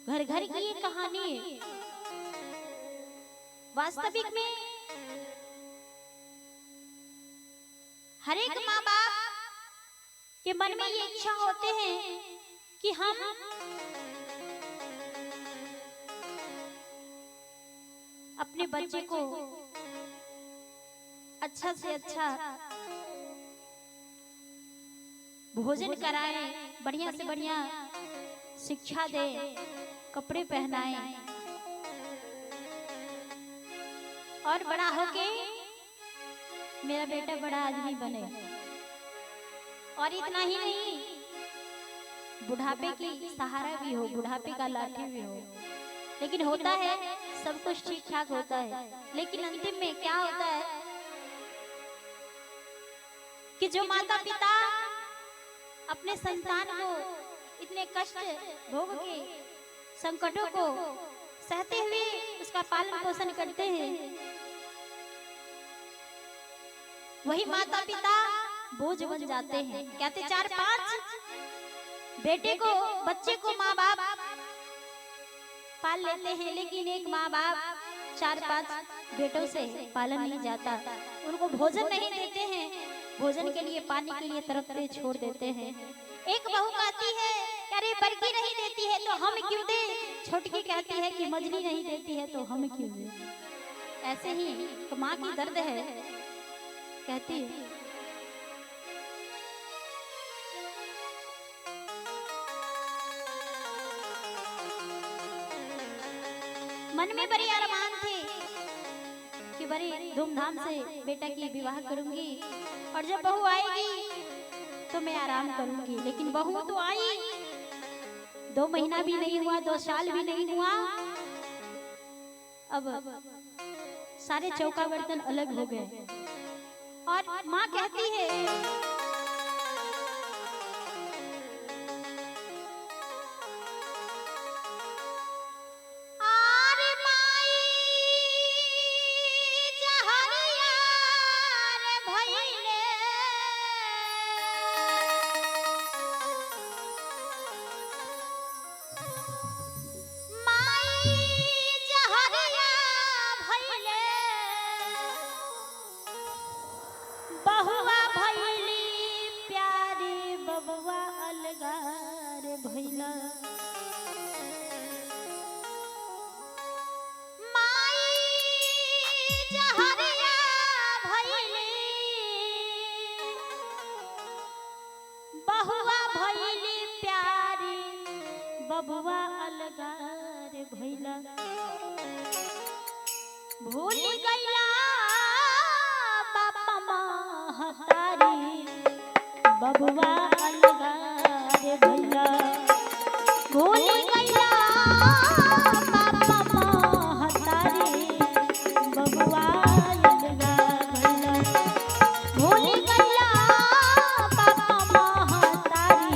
घर घर की ये कहानी है। वास्तविक में हर एक माँ बाप के मन में ये इच्छा होते हैं कि हम अपने बच्चे को अच्छा से अच्छा भोजन कराएं, बढ़िया से बढ़िया शिक्षा दें, कपड़े पहनाएं और बड़ा होके मेरा बेटा बड़ा आदमी बने। और इतना ही नहीं, बुढ़ापे की सहारा भी हो, बुढ़ापे का लाठी भी हो। लेकिन होता है सब कुछ ठीक ठाक होता है, लेकिन अंतिम में क्या होता है कि जो माता पिता अपने संतान को इतने कष्ट भोग के संकटों को सहते हुए उसका पालन पोषण करते हैं, वही माता पिता बोझ बन जाते हैं। कहते 4-5 बेटे को बच्चे को माँ बाप पाल लेते हैं, लेकिन एक माँ बाप 4-5 बेटों से पालन नहीं जाता, उनको भोजन नहीं देते हैं, भोजन के लिए पानी के लिए तरफते छोड़ देते हैं। एक बहू कहती है अरे बड़की नहीं देती है तो हम क्यों दे, छोटकी कहती है कि मजली नहीं देती है तो हम क्यों दे। ऐसे ही माँ की दर्द है, कहती है मन में बड़े अरमान थे कि बड़ी धूमधाम से बेटा की विवाह करूंगी और जब बहू आएगी तो मैं आराम करूंगी। लेकिन बहू तो आई, 2 महीना भी नहीं हुआ, 2 साल भी नहीं हुआ, अब सारे चौका बर्तन अलग हो गए। और माँ कहती है बहुआ भैली प्यारे बबुआ अलगार भैला, माई जहरिया भैली बहुआ भैली प्यारे बबुआ अलगार भैला, भूल गईला बबुआ अलगार भैला, भूल गईला बाबा महतारी बबुआ अलगार भैला, भूल गईला बाबा महतारी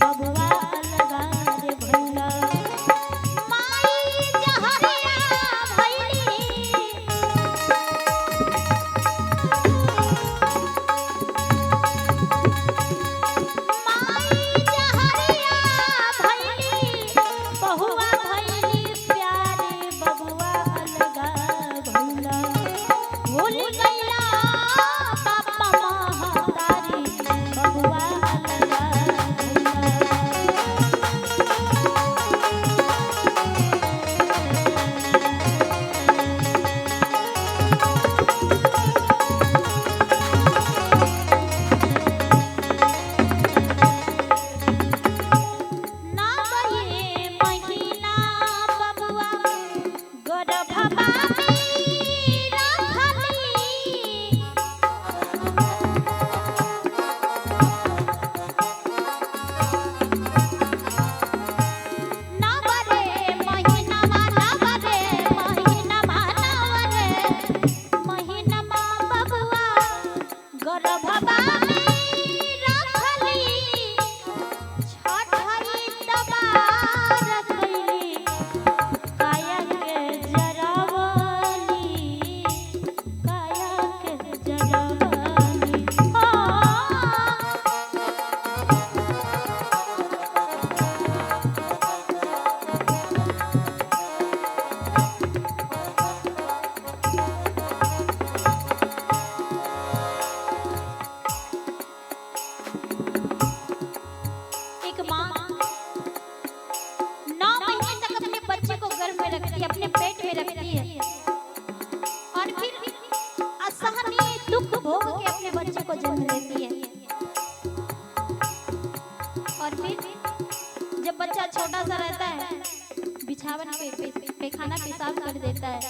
बबुआ अलगार भैला, माई जहरिया भैली बहुआ भैली रखती है और फिर असहनीय दुख भोग के अपने बच्चे को जन्म देती है। और फिर जब बच्चा छोटा सा रहता है, बिछावन पे पैखाना पेशाब कर देता है,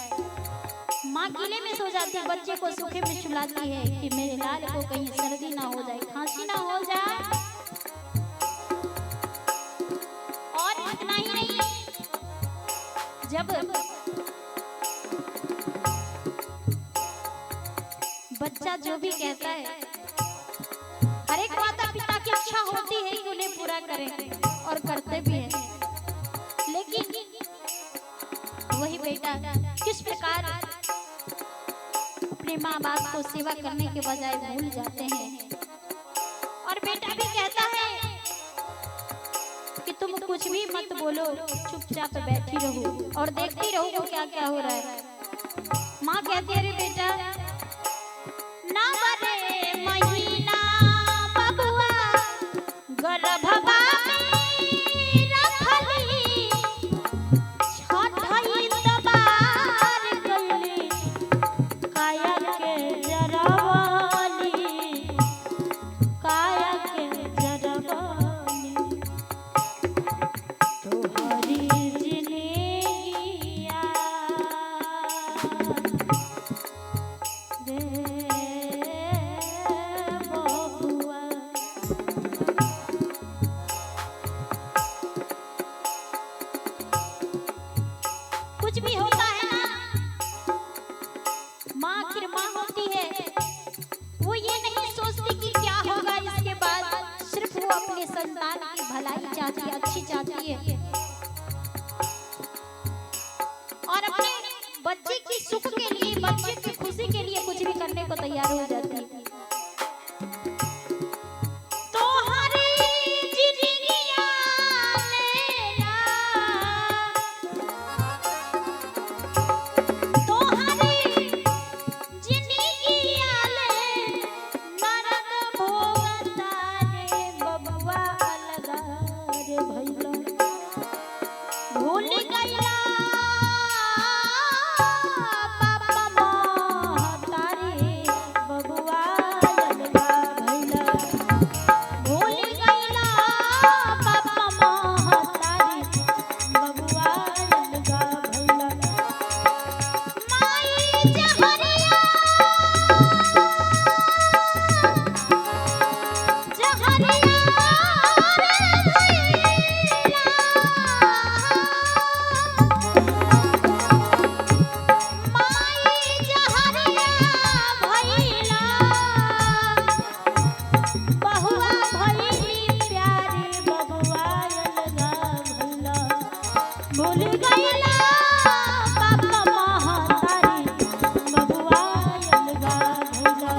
माँ किले में सो जाती है, बच्चे को सूखे में सुलाती है कि मेरे लाल को कहीं सर्दी ना हो जाए, खांसी ना हो जाए। और इतना ही नहीं, जब बच्चा जो भी कहता है, हर एक माता पिता की इच्छा होती है कि उन्हें पूरा करें और करते भी हैं, लेकिन वही बेटा किस प्रकार अपने माँ बाप को सेवा करने के बजाय भूल जाते हैं। और बेटा भी कहता है कि तुम कुछ भी मत बोलो, चुपचाप बैठी रहो और देखती रहो कि क्या क्या हो रहा है। माँ कहती है, अरे बेटा ना बरे महीना बबुआ गर्भवा में रखली, छठई तबार गइली, काया के जरवाली, काया के जरवाली, तोहरी जिंदगिया रे बबुआ। कुछ भी होता है ना, माँ आखिर माँ होती है, वो ये नहीं सोचती कि क्या होगा इसके बाद, सिर्फ वो अपने संतान की भलाई चाहती है, अच्छी चाहती है और अपने बच्चे की सुख के लिए, बच्चे की खुशी के लिए कुछ भी करने को तैयार हो जाती है। तोहरी जिंदगिया मेरा, तोहरी जिंदगिया ले नरक भोगता रे बबुआ, अलगा रे भैया भूल गइला बाबा महतारी, बबुआ अलगा भैया भूल गइला बाबा महतारी, बबुआ अलगा भैया। माई जहरिया जहरिया माई जहरिया भइला, बहुआ भइली प्यारी, बबुआ अलगा भइला भूल गइला बाबा महतारी, बबुआ अलगा भइला।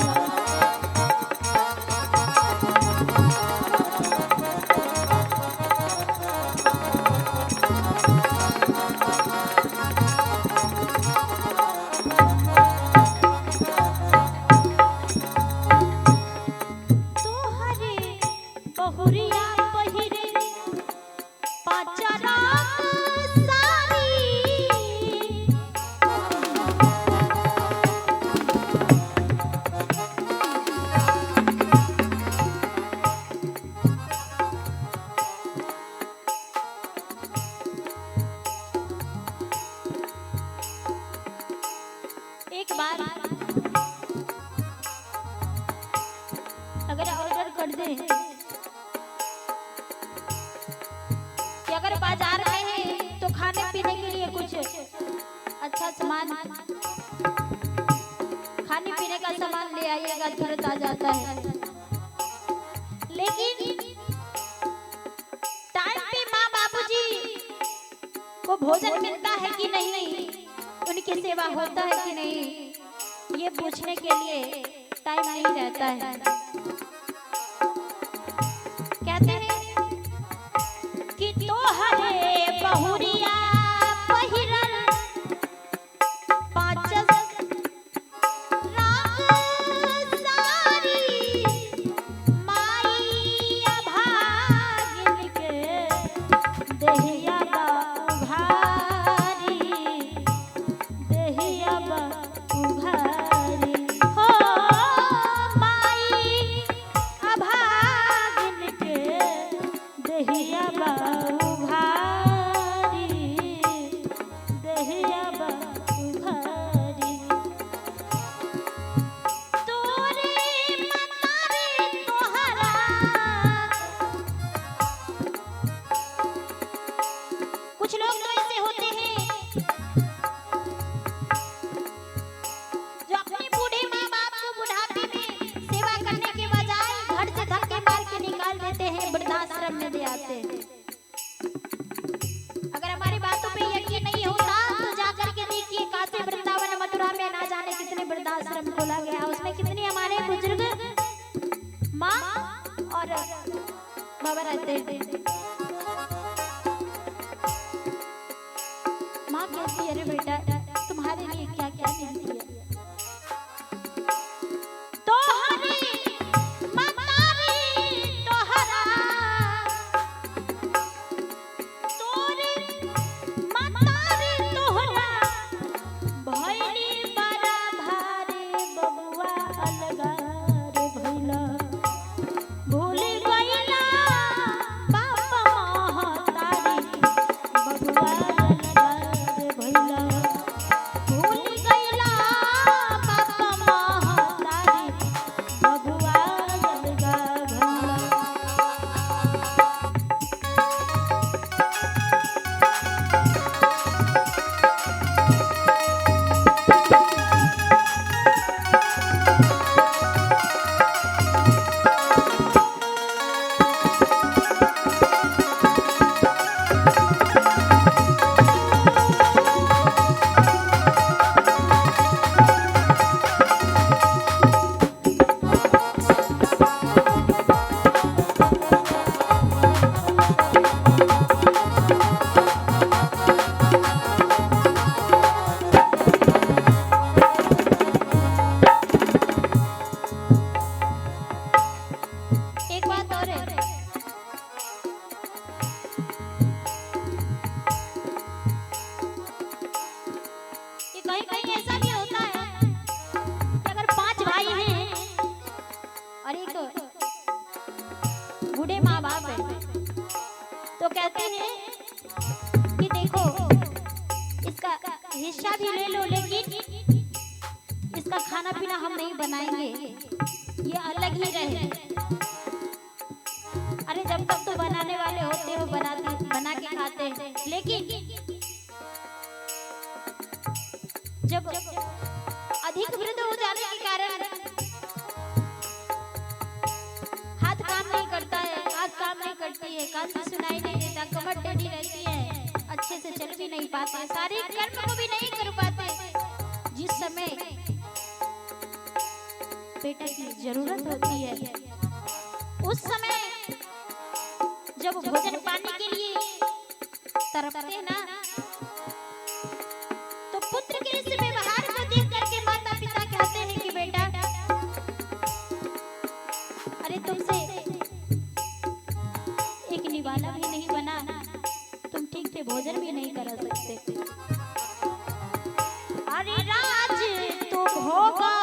तोहरे बहुरिया पहिरे पाचरा साड़ी, एक बार अगर ऑर्डर कर दे कि अगर बाजार में है तो खाने पीने के लिए कुछ अच्छा सामान, खाने पीने का सामान ले आइएगा, तुरंत आ जाता है। लेकिन टाइम पे माँ बाबूजी को भोजन मिलता है कि नहीं, उनकी सेवा होता है कि नहीं, ये पूछने के लिए टाइम नहीं रहता है। कहते हैं कि तोहरे बहुरिया पहिरल पाँच राग सारी, माई अभागिन के देहिया बा भारी, कुछ लोग तो ऐसे होते हैं जो अपने बूढ़े माँ बाप को बुढ़ापे में सेवा करने के बजाय घर से धक्के मार के निकाल देते हैं, वृद्धाश्रम में दे आते हैं। अगर हमारी बातों पे यकीन नहीं होता तो जाकर के देखिए, काशी वृंदावन मथुरा में ना जाने कितने वृद्धाश्रम खोला गया, उसमें कितने हमारे बुजुर्ग माँ और बाबा रहते हैं। माँ कहती है, अरे बेटा तुम्हारे लिए क्या क्या नहीं दिया। बूढ़े माँ बाप है तो कहते हैं कि देखो इसका हिस्सा भी ले लो, लेकिन इसका खाना पीना हम नहीं बनाएंगे, ये अलग ही रहे। अरे जब तक तो बनाने वाले होते हो बना के खाते हैं, लेकिन जब अधिक वृद्ध हो जाने के कारण हाथ काम नहीं करता है, हाथ काम नहीं करती है, कान से सुनाई नहीं देता, कमर टेढ़ी रहती है, अच्छे से चल भी नहीं पाते, सारे कर्म को भी नहीं कर पाते। जिस समय बेटा की जरूरत होती है उस समय जब भोजन पाने के लिए तरफते ना, तो पुत्र के इस व्यवहार को देख करके माता पिता कहते हैं कि बेटा अरे तुमसे एक निवाला भी नहीं बना, तुम ठीक से भोजन भी नहीं करा सकते। अरे राज तो होगा